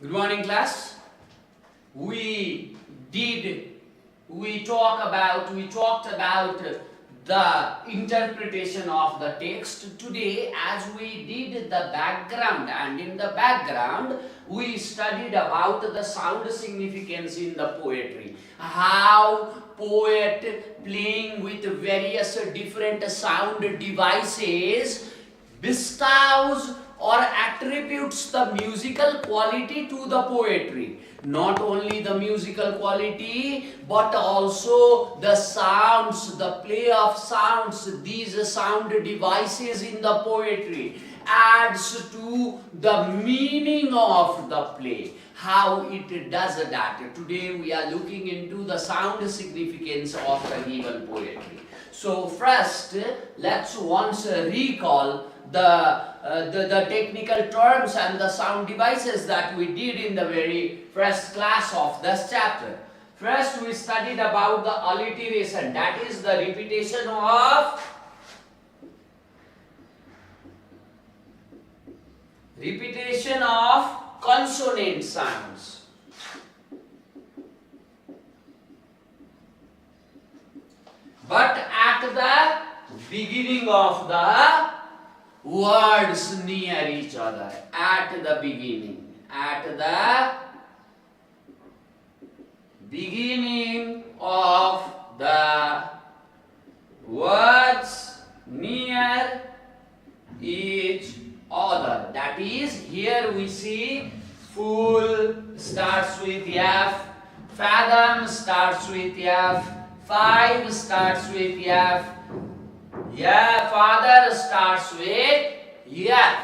Good morning, class. We talked about the interpretation of the text today, as we did the background, and in the background we studied about the sound significance in the poetry, how poet playing with various different sound devices bestows or attributes the musical quality to the poetry. Not only the musical quality, but also the sounds, the play of sounds, these sound devices in the poetry adds to the meaning of the play. How it does that. Today we are looking into the sound significance of the given poetry. So first, let's once recall the technical terms and the sound devices that we did in the very first class of this chapter. First, we studied about the alliteration, that is the repetition of consonant sounds. But at the beginning of the words near each other, at the beginning of the words near each other. That is, here we see full starts with F, fathom starts with F, 5 starts with F, yeah, father starts with F.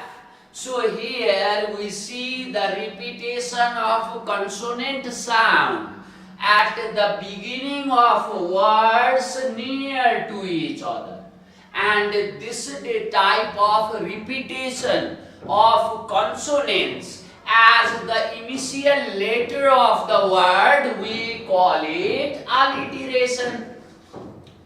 So here we see the repetition of consonant sound at the beginning of words near to each other. And this type of repetition of consonants as the initial letter of the word, we call it alliteration.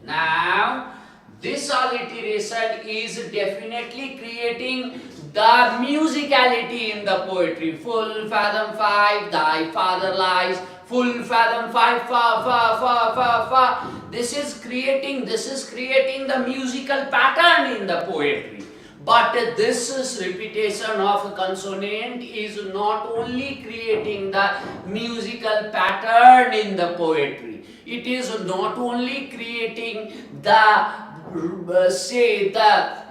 Now, this alliteration is definitely creating the musicality in the poetry. Full fathom 5, thy father lies. Full fathom 5, fa, fa, fa, fa, fa. This is creating the musical pattern in the poetry. But this repetition of consonant is not only creating the musical pattern in the poetry. It is not only creating the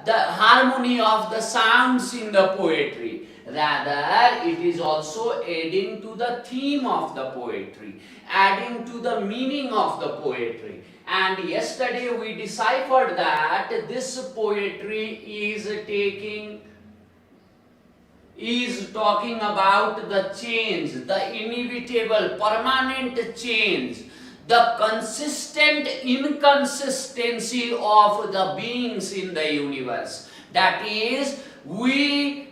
harmony of the sounds in the poetry. Rather, it is also adding to the theme of the poetry, adding to the meaning of the poetry. And yesterday we deciphered that this poetry is talking about the change, the inevitable, permanent change, the consistent inconsistency of the beings in the universe. That is, we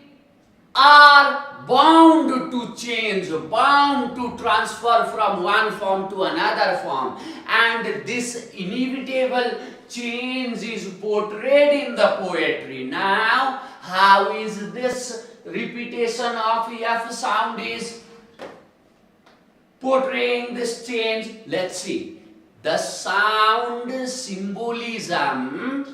are bound to change, bound to transfer from one form to another form. And this inevitable change is portrayed in the poetry. Now, how is this repetition of F sound is portraying this change? Let's see. The sound symbolism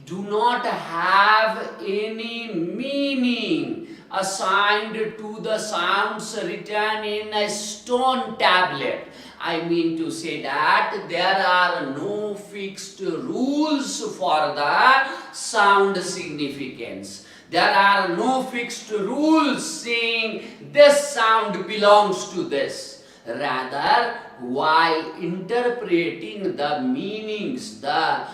do not have any meaning assigned to the sounds written in a stone tablet. I mean to say that there are no fixed rules for the sound significance. There are no fixed rules saying this sound belongs to this. Rather, while interpreting the meanings, the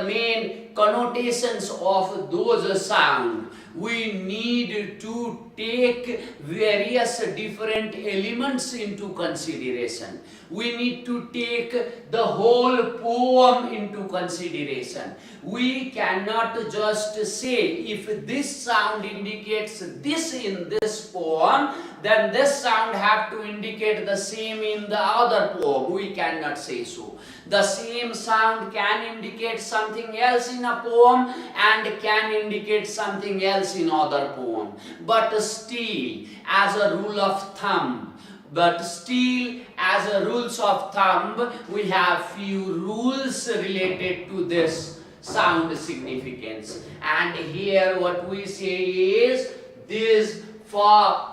main connotations of those sounds, we need to take various different elements into consideration. We need to take the whole poem into consideration. We cannot just say if this sound indicates this in this poem, then this sound have to indicate the same in the other poem. We cannot say so. The same sound can indicate something else in a poem and can indicate something else in other poem. But still, as a rule of thumb, we have few rules related to this sound significance. And here what we say is this fa,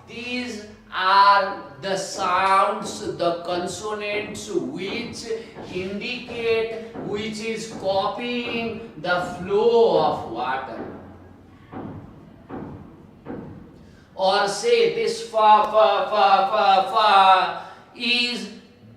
these are the sounds, the consonants which indicate, which is copying the flow of water. Or say this fa is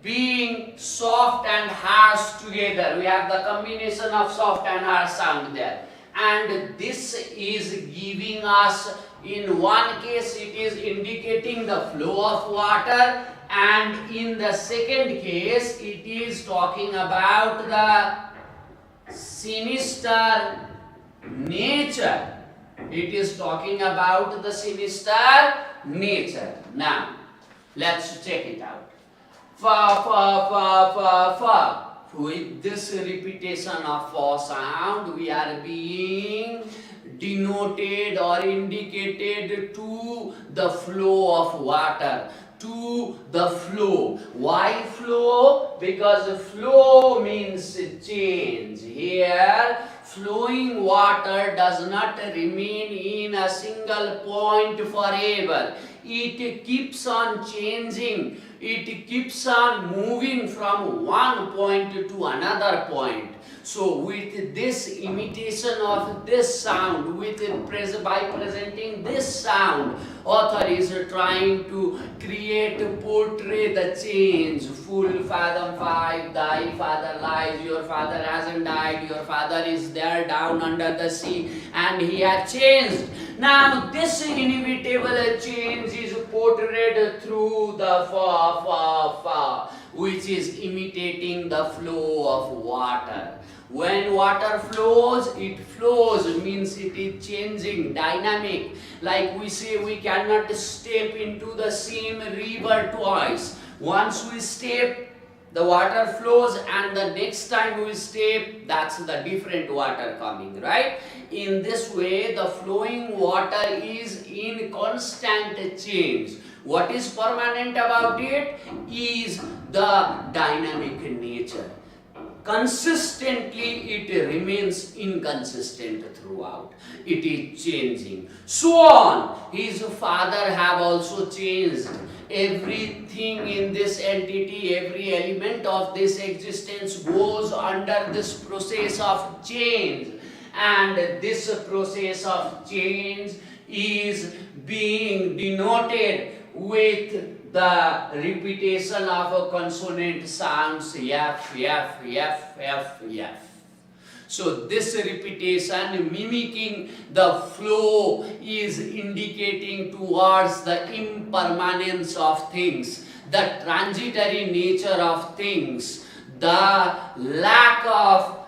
being soft and harsh together. We have the combination of soft and harsh sound there. And this is giving us, in one case it is indicating the flow of water, and in the second case it is talking about the sinister nature. It is talking about the sinister nature. Now, let's check it out. Fa. With this repetition of fa sound, we are being denoted or indicated to the flow of water. To the flow. Why flow? Because flow means change. Here, flowing water does not remain in a single point forever. It keeps on changing. It keeps on moving from one point to another point. So with this imitation of this sound, by presenting this sound, author is trying to portray the change. Full fathom 5, thy father lies, your father hasn't died, your father is there down under the sea, and he has changed. Now this inevitable change is portrayed through the fa, which is imitating the flow of water. When water flows, it flows, means it is changing, dynamic. Like we say, we cannot step into the same river twice. Once we step, the water flows, and the next time we step, that's the different water coming, right? In this way, the flowing water is in constant change. What is permanent about it is the dynamic nature. Consistently it remains inconsistent throughout. It is changing. So on. His father have also changed. Everything in this entity, every element of this existence goes under this process of change. And this process of change is being denoted with the repetition of a consonant sounds F. So this repetition mimicking the flow is indicating towards the impermanence of things, the transitory nature of things, the lack of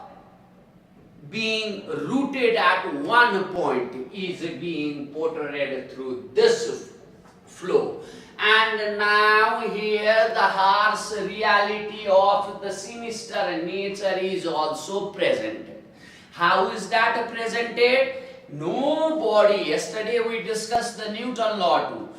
being rooted at one point is being portrayed through this flow. And now here the harsh reality of the sinister nature is also presented. How is that presented? Nobody, yesterday we discussed the Newton law too.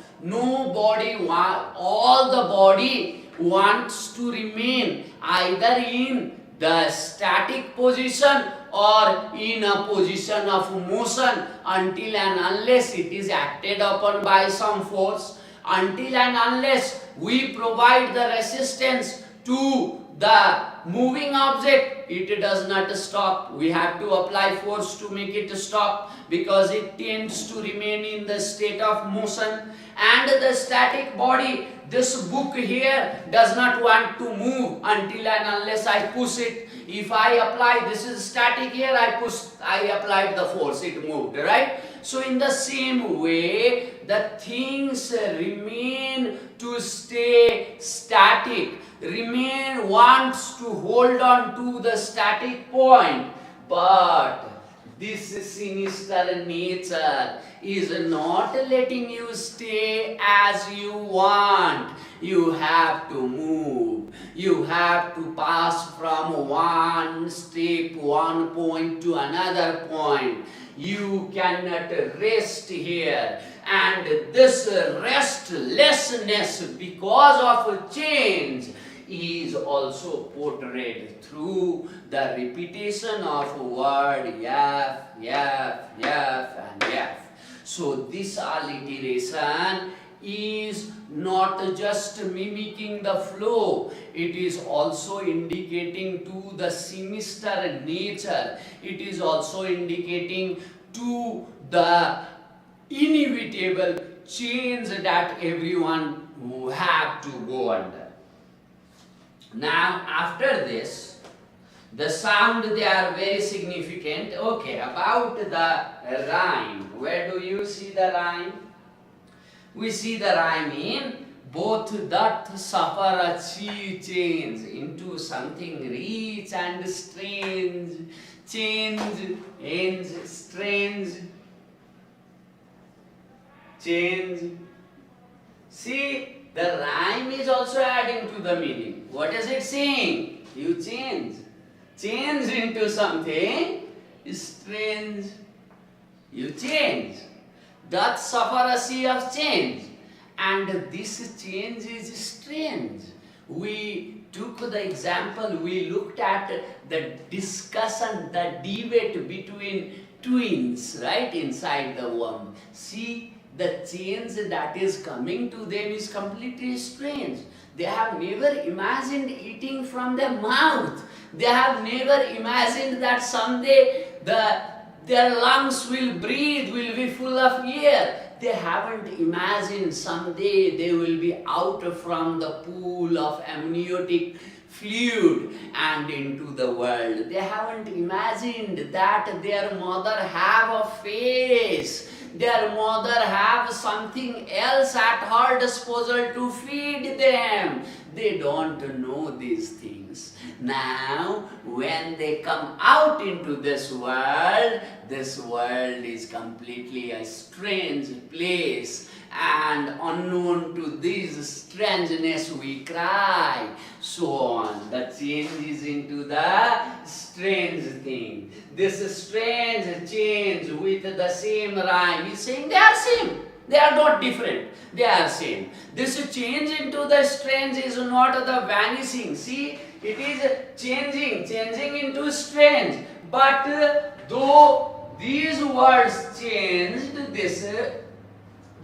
All the body wants to remain either in the static position or in a position of motion until and unless it is acted upon by some force. Until and unless we provide the resistance to the moving object, it does not stop. We have to apply force to make it stop because it tends to remain in the state of motion. And the static body, this book here does not want to move until and unless I push it. If I apply, this is static here, I applied the force, it moved, right? So in the same way, the things remain to stay static, wants to hold on to the static point, but this sinister nature is not letting you stay as you want. You have to move. You have to pass from one step, one point to another point. You cannot rest here. And this restlessness because of change is also portrayed through the repetition of word yaf, yaf, yaf and yaf. So this alliteration is not just mimicking the flow, it is also indicating to the sinister nature. It is also indicating to the inevitable change that everyone will have to go under. Now, after this, the sound, they are very significant. Okay, about the rhyme. Where do you see the rhyme? We see the rhyme in both that suffer a change into something rich and strange. Change, strange. Change. See, the rhyme is also adding to the meaning. What is it saying? You change. Change into something strange. You change. Doth suffer a sea of change. And this change is strange. We took the example, we looked at the discussion, the debate between twins, right, inside the womb. See, the change that is coming to them is completely strange. They have never imagined eating from their mouth. They have never imagined that someday their lungs will breathe, will be full of air. They haven't imagined someday they will be out from the pool of amniotic fluid and into the world. They haven't imagined that their mother have a face. Their mother have something else at her disposal to feed them. They don't know these things. Now, when they come out into this world is completely a strange place. And unknown to this strangeness we cry. So on. The change is into the strange thing. This strange change with the same rhyme is saying they are same. They are not different. They are same. This change into the strange is not the vanishing. See, it is changing into strange. But though these words changed,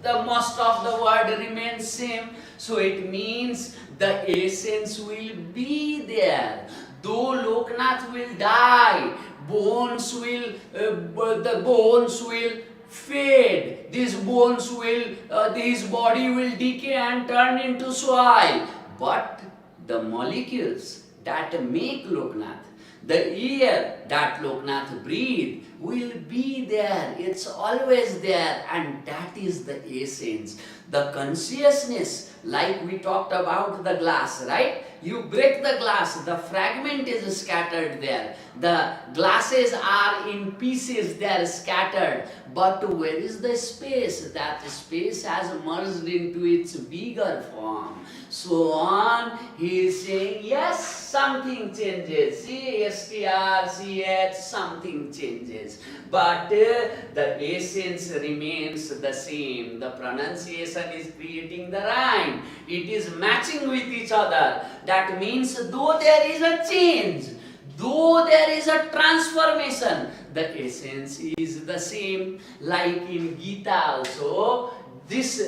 the most of the word remains same. So it means the essence will be there. Though Loknath will die, the bones will fade. These bones will, his body will decay and turn into soil. But the molecules that make Loknath, the air that Loknath breathes, will be there. It's always there, and that is the essence. The consciousness, like we talked about the glass, right? You break the glass, the fragment is scattered there. The glasses are in pieces, they are scattered. But where is the space? That space has merged into its bigger form. So on, he is saying, yes, something changes. See, STRCH, something changes. But the essence remains the same. The pronunciation is creating the rhyme. It is matching with each other. That means though there is a change, though there is a transformation, the essence is the same. Like in Gita also, this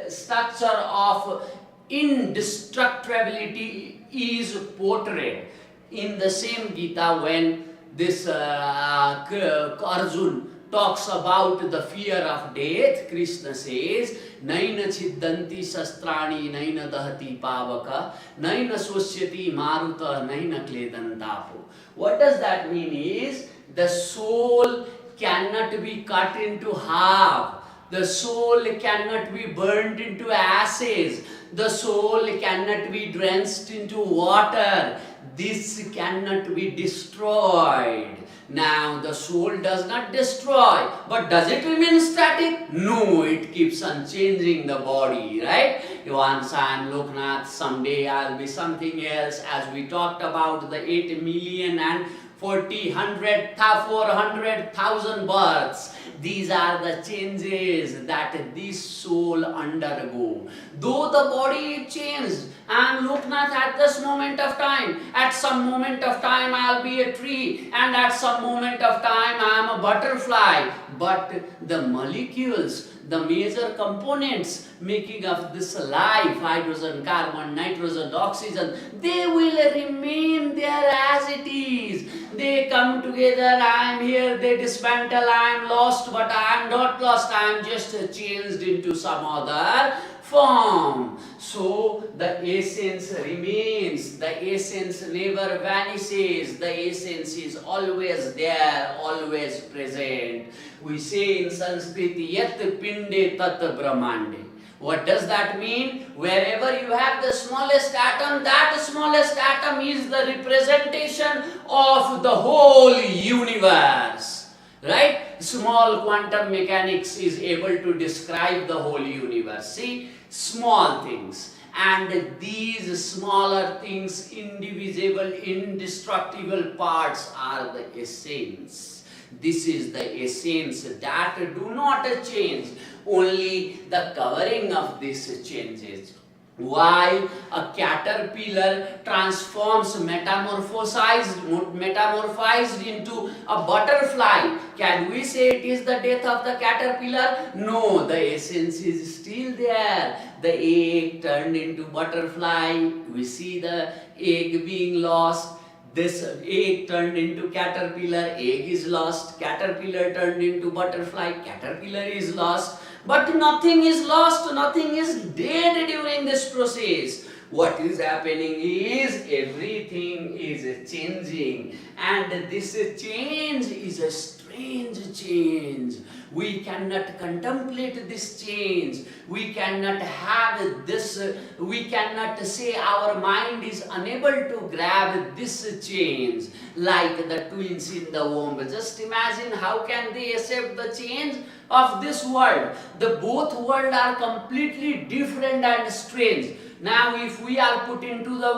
structure of indestructibility is portrayed. In the same Gita, when this Arjun talks about the fear of death, Krishna says, Naina chiddanti shastrani, naina dahati pavaka, naina sosyati maruta, naina kledantapo. What does that mean is, the soul cannot be cut into half. The soul cannot be burned into ashes. The soul cannot be drenched into water. This cannot be destroyed. Now, the soul does not destroy, but does it remain static? No, it keeps on changing the body, right? Once I am Loknath, someday I will be something else, as we talked about the 8 million and 400,000 births. These are the changes that this soul undergo. Though the body changed, I am Loknath at this moment of time. At some moment of time I will be a tree, and at some moment of time I am a butterfly. But the molecules, the major components making up this life, hydrogen, carbon, nitrogen, oxygen, they will remain there as it is. They come together, I am here, they dismantle, I am lost, but I am not lost, I am just changed into some other form. So the essence remains, the essence never vanishes, the essence is always there, always present. We say in Sanskrit, Yat Pinde Tat Brahmande. What does that mean? Wherever you have the smallest atom, that smallest atom is the representation of the whole universe. Right? Small quantum mechanics is able to describe the whole universe. See? Small things. And these smaller things, indivisible, indestructible parts are the essence. This is the essence that do not change. Only the covering of this changes. Why a caterpillar transforms, metamorphosized into a butterfly? Can we say it is the death of the caterpillar? No, the essence is still there. The egg turned into butterfly. We see the egg being lost. This egg turned into caterpillar, egg is lost. Caterpillar turned into butterfly, caterpillar is lost. But nothing is lost, nothing is dead during this process. What is happening is everything is changing, and this change is a strange change. We cannot contemplate this change. We cannot have this, we cannot say our mind is unable to grab this change. Like the twins in the womb. Just imagine how can they accept the change of this world. The both worlds are completely different and strange. Now if we are put into the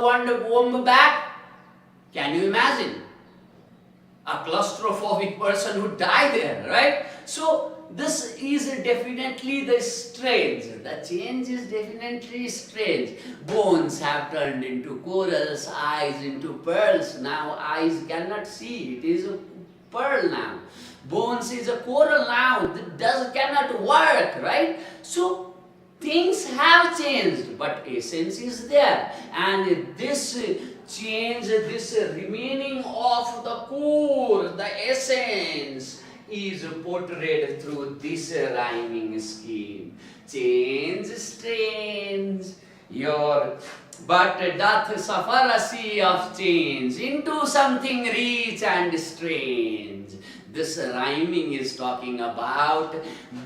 womb back, can you imagine? A claustrophobic person would die there, right? So this is definitely the strange. The change is definitely strange. Bones have turned into corals, eyes into pearls. Now eyes cannot see. It is a pearl now. Bones is a coral now. That cannot work, right? So things have changed, but essence is there. And this change, this remaining of the core, the essence, is portrayed through this rhyming scheme. Change, strange, but doth suffer a sea of change into something rich and strange. This rhyming is talking about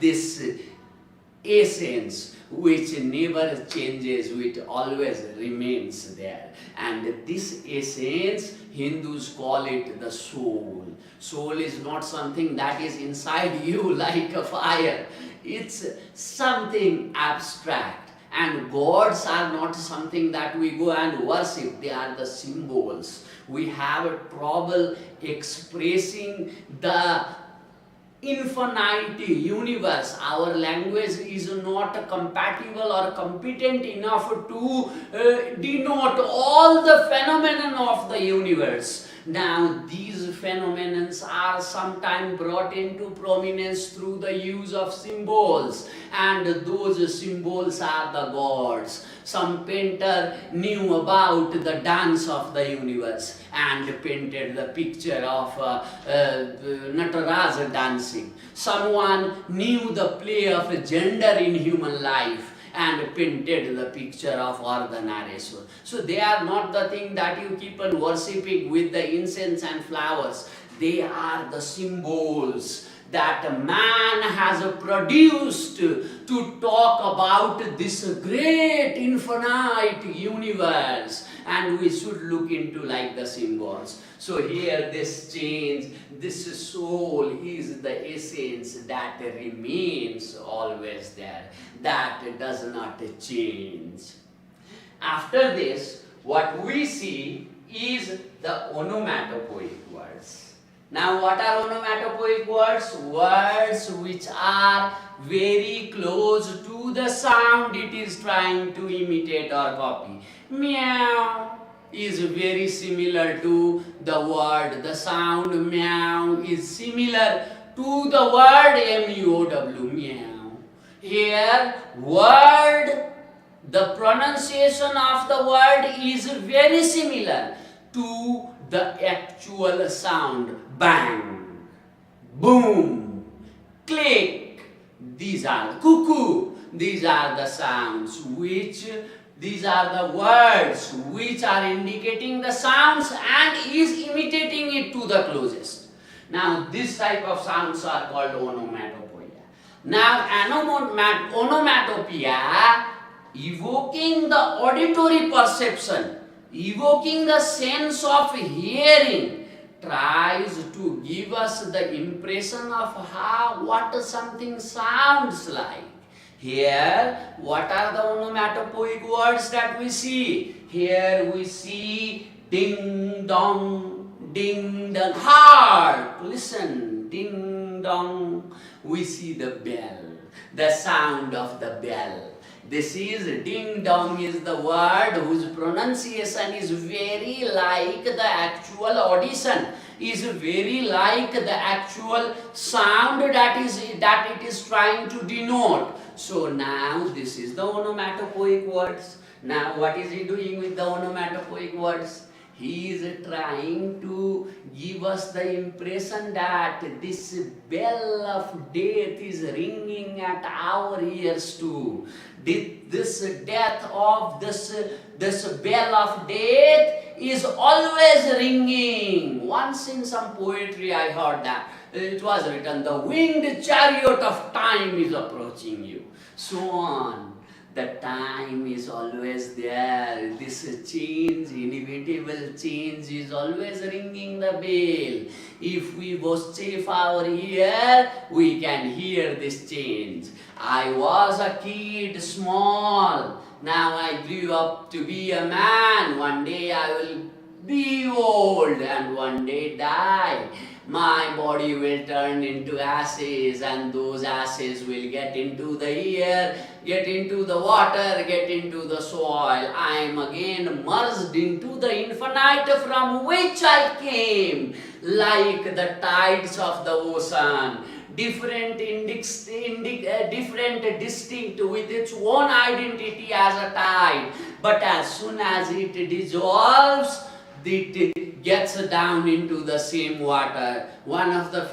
this essence which never changes, which always remains there. And this essence, Hindus call it the soul. Soul is not something that is inside you like a fire. It's something abstract. And gods are not something that we go and worship. They are the symbols. We have a trouble expressing the infinite universe. Our language is not compatible or competent enough to denote all the phenomenon of the universe. Now these phenomena are sometimes brought into prominence through the use of symbols, and those symbols are the gods. Some painter knew about the dance of the universe and painted the picture of Nataraj dancing. Someone knew the play of gender in human life and painted the picture of Ardhanareshwar. So they are not the thing that you keep on worshipping with the incense and flowers. They are the symbols that man has produced to talk about this great infinite universe, and we should look into like the symbols. So here this change, this soul is the essence that remains always there, that does not change. After this, what we see is the onomatopoeic words. Now, what are onomatopoeic words? Words which are very close to the sound it is trying to imitate or copy. Meow is very similar to the word. The sound meow is similar to the word M-U-O-W, meow. Here, word, the pronunciation of the word is very similar to the actual sound. Bang, boom, click. These are cuckoo. These are the sounds these are the words which are indicating the sounds and is imitating it to the closest. Now this type of sounds are called onomatopoeia. Now onomatopoeia, evoking the auditory perception, evoking the sense of hearing, tries to give us the impression of what something sounds like. Here, what are the onomatopoeic words that we see? Here we see ding dong, heart. Listen, ding dong. We see the bell, the sound of the bell. This is ding dong is the word whose pronunciation is very like the actual audition, is very like the actual sound that it is trying to denote. So now this is the onomatopoeic words. Now what is he doing with the onomatopoeic words? He is trying to give us the impression that this bell of death is ringing at our ears too. This death of this bell of death is always ringing. Once in some poetry I heard that it was written, the winged chariot of time is approaching you. So on. The time is always there. This change, inevitable change is always ringing the bell. If we vouchsafe our ear, we can hear this change. I was a kid, small. Now I grew up to be a man. One day I will be old and one day die. My body will turn into ashes, and those ashes will get into the air, get into the water, get into the soil. I am again merged into the infinite from which I came, like the tides of the ocean, different, distinct with its own identity as a tide. But as soon as it dissolves, it gets down into the same water. One of the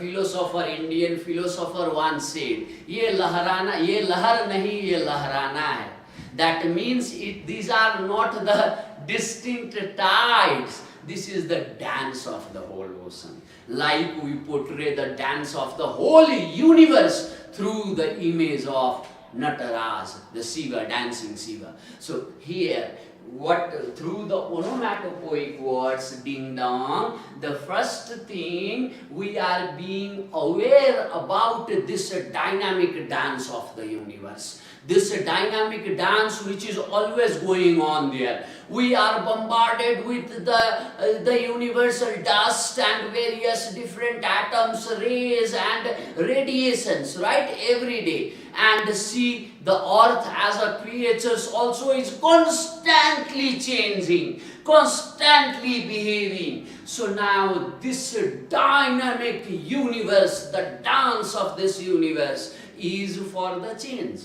Indian philosopher once said, ye lahar nahi, ye lahrana hai. That means these are not the distinct tides. This is the dance of the whole ocean. Like we portray the dance of the whole universe through the image of Nataraj, the Shiva, dancing Shiva. So here, through the onomatopoeic words ding dong, the first thing we are being aware about this dynamic dance of the universe. This dynamic dance which is always going on there. We are bombarded with the universal dust and various different atoms, rays and radiations, right, every day. And see The earth as a creature also is constantly changing, constantly behaving. So now this dynamic universe, the dance of this universe is for the change.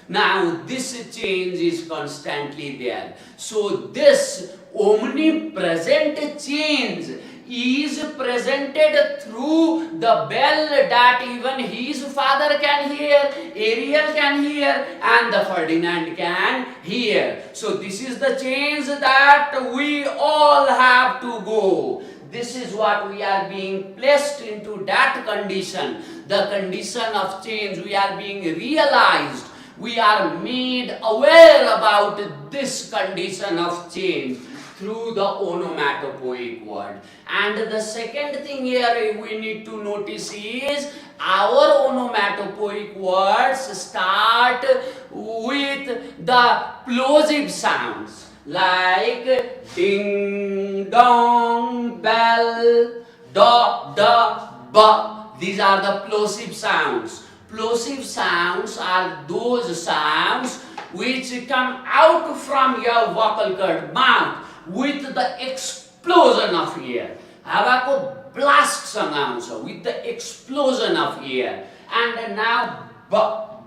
Now this change is constantly there. So this omnipresent change is presented through the bell that even his father can hear, Ariel can hear, and the Ferdinand can hear. So this is the change that we all have to go. This is what we are being placed into, that condition, the condition of change. We are being realized. We are made aware about this condition of change through the onomatopoeic word. And the second thing here we need to notice is our onomatopoeic words start with the plosive sounds like ding, dong, bell, da, da, ba. These are the plosive sounds. Plosive sounds are those sounds which come out from your vocal cord, mouth, with the explosion of air. Habako blastसँग आउँछ with the explosion of air. And now ba,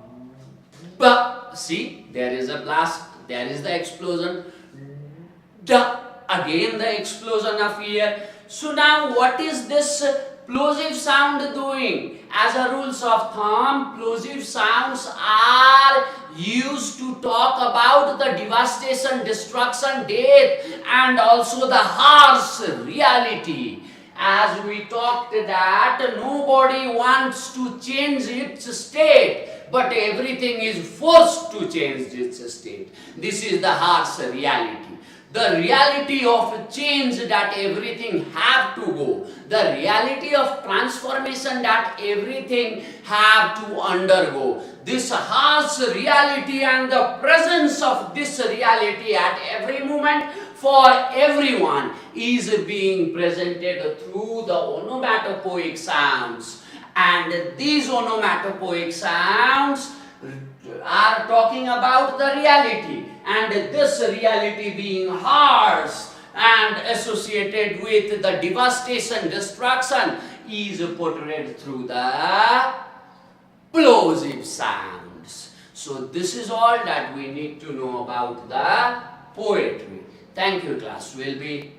ba. See, there is a blast, there is the explosion. Da, again the explosion of air. So now what is this plosive sound doing? As a rules of thumb, plosive sounds are used to talk about the devastation, destruction, death, and also the harsh reality. As we talked that nobody wants to change its state, but everything is forced to change its state. This is the harsh reality. The reality of change that everything have to go. The reality of transformation that everything have to undergo. This harsh reality and the presence of this reality at every moment for everyone is being presented through the onomatopoeic sounds. And these onomatopoeic sounds are talking about the reality, and this reality being harsh and associated with the devastation, destruction is portrayed through the plosive sounds. So this is all that we need to know about the poetry. Thank you, class. We'll be